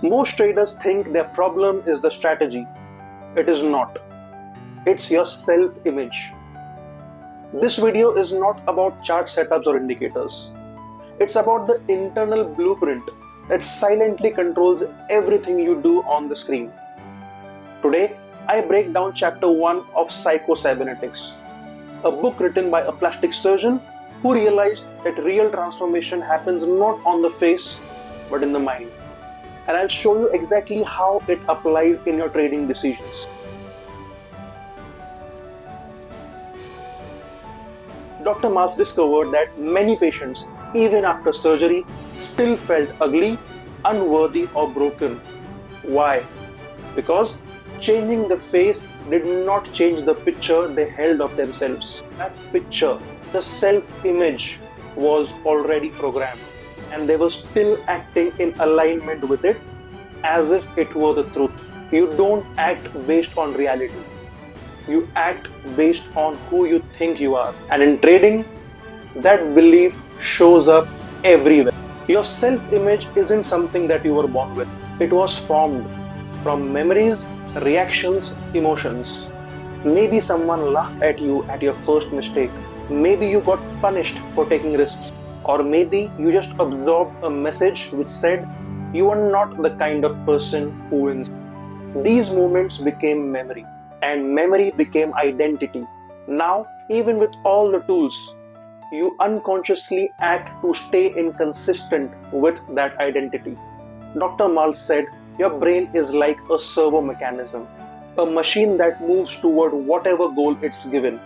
Most traders think their problem is the strategy. It is not. It's your self-image. This video is not about chart setups or indicators. It's about the internal blueprint that silently controls everything you do on the screen. Today, I break down chapter 1 of Psycho-Cybernetics, a book written by a plastic surgeon who realized that real transformation happens not on the face but in the mind. And I'll show you exactly how it applies in your trading decisions. Dr. Marx discovered that many patients, even after surgery, still felt ugly, unworthy, or broken. Why? Because changing the face did not change the picture they held of themselves. That picture, the self-image, was already programmed, and they were still acting in alignment with it as if it were the truth. You don't act based on reality. You act based on who you think you are. And in trading, that belief shows up everywhere. Your self-image isn't something that you were born with. It was formed from memories, reactions, emotions. Maybe someone laughed at you at your first mistake. Maybe you got punished for taking risks. Or maybe you just absorbed a message which said you are not the kind of person who wins. These moments became memory, and memory became identity. Now, even with all the tools, you unconsciously act to stay inconsistent with that identity. Dr. Maltz said, your brain is like a servo mechanism, a machine that moves toward whatever goal it's given.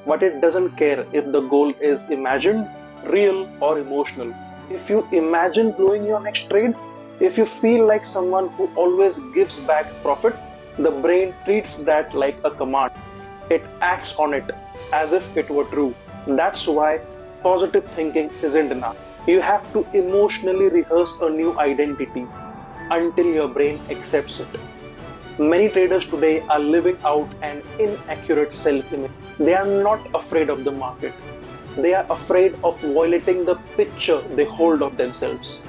But it doesn't care if the goal is imagined, real, or emotional. If you imagine blowing your next trade, if you feel like someone who always gives back profit, the brain treats that like a command. It acts on it as if it were true. That's why positive thinking isn't enough. You have to emotionally rehearse a new identity until your brain accepts it. Many traders today are living out an inaccurate self-image. They are not afraid of the market. They are afraid of violating the picture they hold of themselves.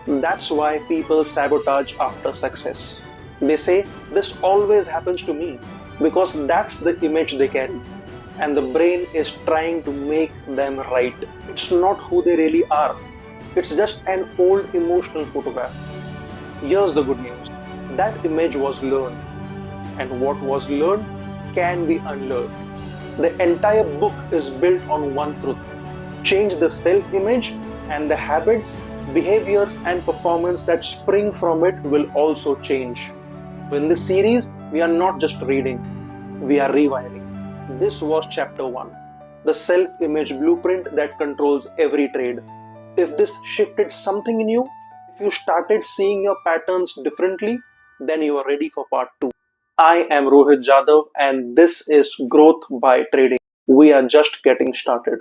That's why people sabotage after success. They say, this always happens to me, because that's the image they carry. And the brain is trying to make them right. It's not who they really are. It's just an old emotional photograph. Here's the good news. That image was learned. And what was learned can be unlearned. The entire book is built on one truth. Change the self-image, and the habits, behaviors, and performance that spring from it will also change. In this series, we are not just reading, we are rewiring. This was chapter 1, the self-image blueprint that controls every trade. If this shifted something in you, if you started seeing your patterns differently, then you are ready for part 2. I am Rohit Jadhav, and this is Growth by Trading. We are just getting started.